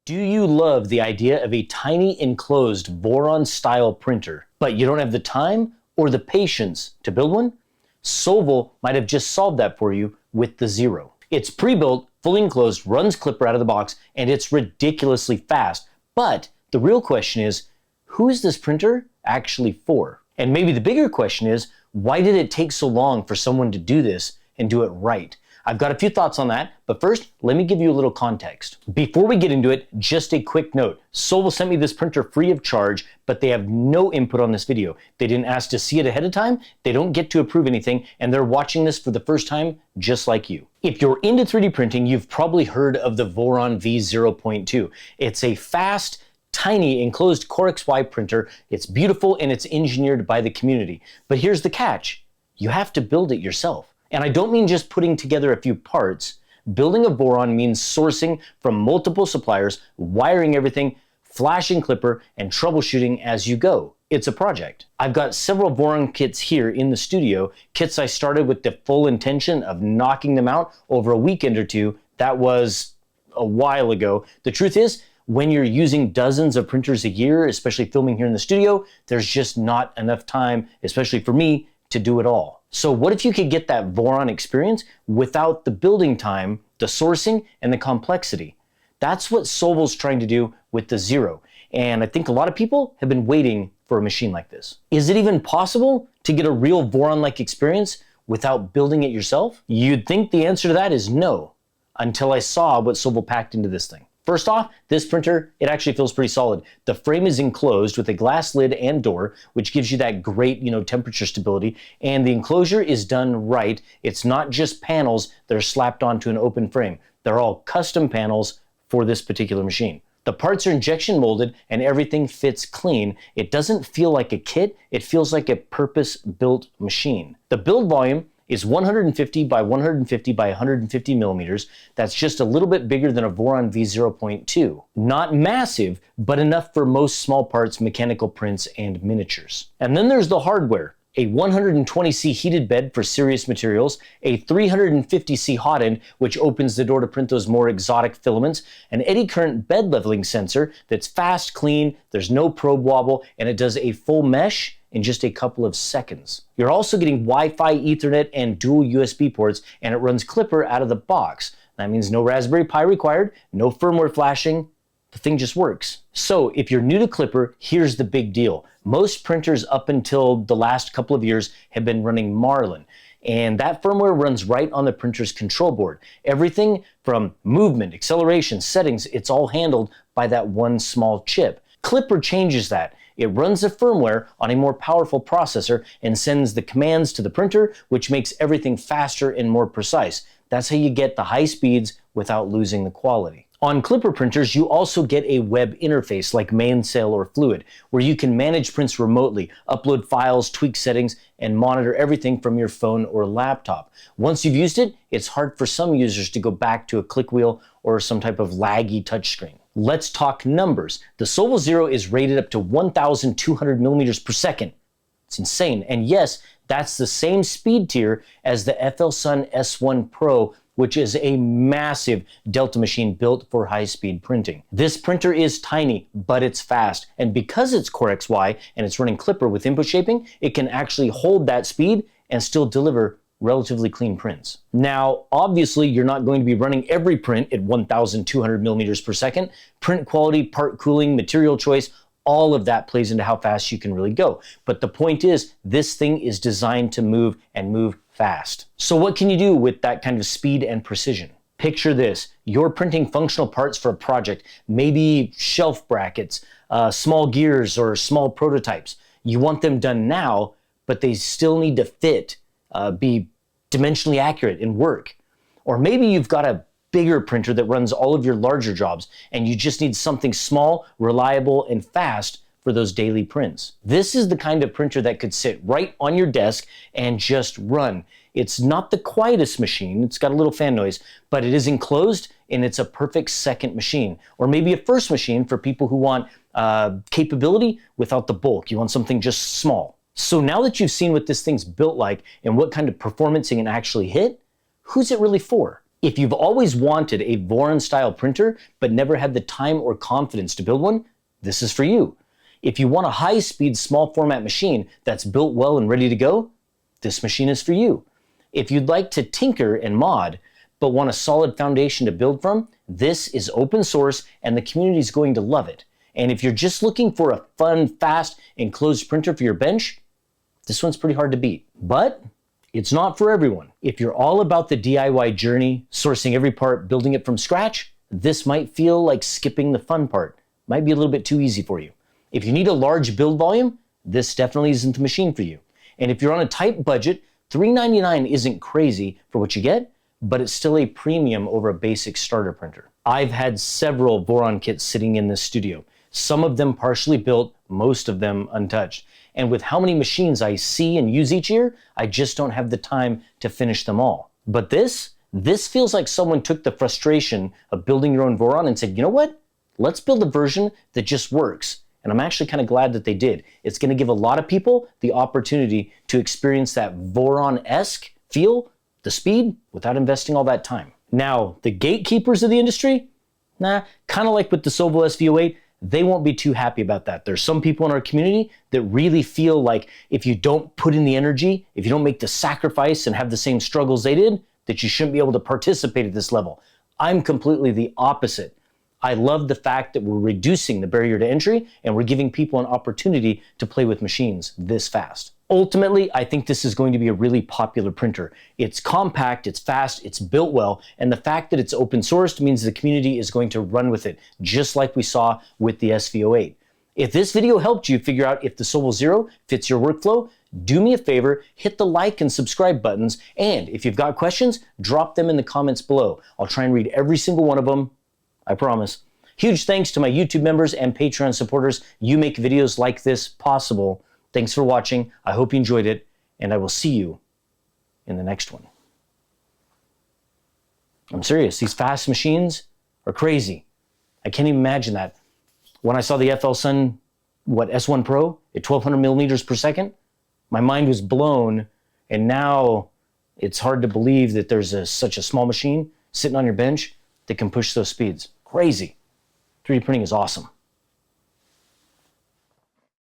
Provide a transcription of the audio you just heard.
Do you love the idea of a tiny enclosed Voron-style printer, but you don't have the time or the patience to build one? Sovol might have just solved that for you with the Zero. It's pre-built, fully enclosed, runs Klipper out of the box, and it's ridiculously fast. But the real question is, who is this printer actually for? And maybe the bigger question is, why did it take so long for someone to do this and do it right? I've got a few thoughts on that, but first, let me give you a little context. Before we get into it, just a quick note. Sovol sent me this printer free of charge, but they have no input on this video. They didn't ask to see it ahead of time, they don't get to approve anything, and they're watching this for the first time, just like you. If you're into 3D printing, you've probably heard of the Voron V0.2. It's a fast, tiny enclosed CoreXY printer. It's beautiful and it's engineered by the community. But here's the catch. You have to build it yourself. And I don't mean just putting together a few parts. Building a Voron means sourcing from multiple suppliers, wiring everything, flashing Klipper, and troubleshooting as you go. It's a project. I've got several Voron kits here in the studio, kits I started with the full intention of knocking them out over a weekend or two. That was a while ago. The truth is, when you're using dozens of printers a year, especially filming here in the studio, there's just not enough time, especially for me, to do it all. So what if you could get that Voron experience without the building time, the sourcing, and the complexity? That's what Sovol's trying to do with the Zero. And I think a lot of people have been waiting for a machine like this. Is it even possible to get a real Voron-like experience without building it yourself? You'd think the answer to that is no, until I saw what Sovol packed into this thing. First off, this printer, it actually feels pretty solid. The frame is enclosed with a glass lid and door, which gives you that great, temperature stability. And the enclosure is done right. It's not just panels that are slapped onto an open frame. They're all custom panels for this particular machine. The parts are injection molded and everything fits clean. It doesn't feel like a kit. It feels like a purpose-built machine. The build volume is 150 by 150 by 150 millimeters. That's just a little bit bigger than a Voron V0.2. Not massive, but enough for most small parts, mechanical prints, and miniatures. And then there's the hardware. A 120C heated bed for serious materials, a 350C hot end, which opens the door to print those more exotic filaments, an eddy current bed leveling sensor that's fast, clean, there's no probe wobble, and it does a full mesh in just a couple of seconds. You're also getting Wi-Fi, Ethernet, and dual USB ports, and it runs Klipper out of the box. That means no Raspberry Pi required, no firmware flashing. The thing just works. So if you're new to Klipper, here's the big deal. Most printers up until the last couple of years have been running Marlin, and that firmware runs right on the printer's control board. Everything from movement, acceleration, settings, it's all handled by that one small chip. Klipper changes that. It runs the firmware on a more powerful processor and sends the commands to the printer, which makes everything faster and more precise. That's how you get the high speeds without losing the quality. On Klipper printers, you also get a web interface like Mainsail or Fluid, where you can manage prints remotely, upload files, tweak settings, and monitor everything from your phone or laptop. Once you've used it, it's hard for some users to go back to a click wheel or some type of laggy touchscreen. Let's talk numbers. The Sovol Zero is rated up to 1,200 millimeters per second. It's insane. And yes, that's the same speed tier as the FLSun S1 Pro, which is a massive Delta machine built for high-speed printing. This printer is tiny, but it's fast. And because it's CoreXY and it's running Klipper with input shaping, it can actually hold that speed and still deliver relatively clean prints. Now, obviously, you're not going to be running every print at 1,200 millimeters per second. Print quality, part cooling, material choice, all of that plays into how fast you can really go. But the point is, this thing is designed to move and move fast. So what can you do with that kind of speed and precision? Picture this. You're printing functional parts for a project, maybe shelf brackets, small gears, or small prototypes. You want them done now, but they still need to fit, be dimensionally accurate and work. Or maybe you've got a bigger printer that runs all of your larger jobs, and you just need something small, reliable, and fast for those daily prints. This is the kind of printer that could sit right on your desk and just run. It's not the quietest machine, it's got a little fan noise, but it is enclosed and it's a perfect second machine. Or maybe a first machine for people who want capability without the bulk. You want something just small. So now that you've seen what this thing's built like and what kind of performance it can actually hit, who's it really for? If you've always wanted a Voron style printer, but never had the time or confidence to build one, this is for you. If you want a high-speed, small format machine that's built well and ready to go, this machine is for you. If you'd like to tinker and mod, but want a solid foundation to build from, this is open source and the community is going to love it. And if you're just looking for a fun, fast, enclosed printer for your bench, this one's pretty hard to beat. But it's not for everyone. If you're all about the DIY journey, sourcing every part, building it from scratch, this might feel like skipping the fun part. Might be a little bit too easy for you. If you need a large build volume, this definitely isn't the machine for you. And if you're on a tight budget, $399 isn't crazy for what you get, but it's still a premium over a basic starter printer. I've had several Voron kits sitting in this studio, some of them partially built, most of them untouched. And with how many machines I see and use each year, I just don't have the time to finish them all. But this feels like someone took the frustration of building your own Voron and said, you know what? Let's build a version that just works. And I'm actually kind of glad that they did. It's going to give a lot of people the opportunity to experience that Voron-esque feel, the speed, without investing all that time. Now, the gatekeepers of the industry, kind of like with the Sovol SV08, they won't be too happy about that. There's some people in our community that really feel like if you don't put in the energy, if you don't make the sacrifice and have the same struggles they did, that you shouldn't be able to participate at this level. I'm completely the opposite. I love the fact that we're reducing the barrier to entry and we're giving people an opportunity to play with machines this fast. Ultimately, I think this is going to be a really popular printer. It's compact, it's fast, it's built well, and the fact that it's open sourced means the community is going to run with it, just like we saw with the SV08. If this video helped you figure out if the Sovol Zero fits your workflow, do me a favor, hit the like and subscribe buttons, and if you've got questions, drop them in the comments below. I'll try and read every single one of them, I promise. Huge thanks to my YouTube members and Patreon supporters. You make videos like this possible. Thanks for watching. I hope you enjoyed it, and I will see you in the next one. I'm serious. These fast machines are crazy. I can't even imagine that. When I saw the FL Sun, S1 Pro at 1200 millimeters per second, my mind was blown, and now it's hard to believe that there's such a small machine sitting on your bench that can push those speeds. Crazy. 3D printing is awesome.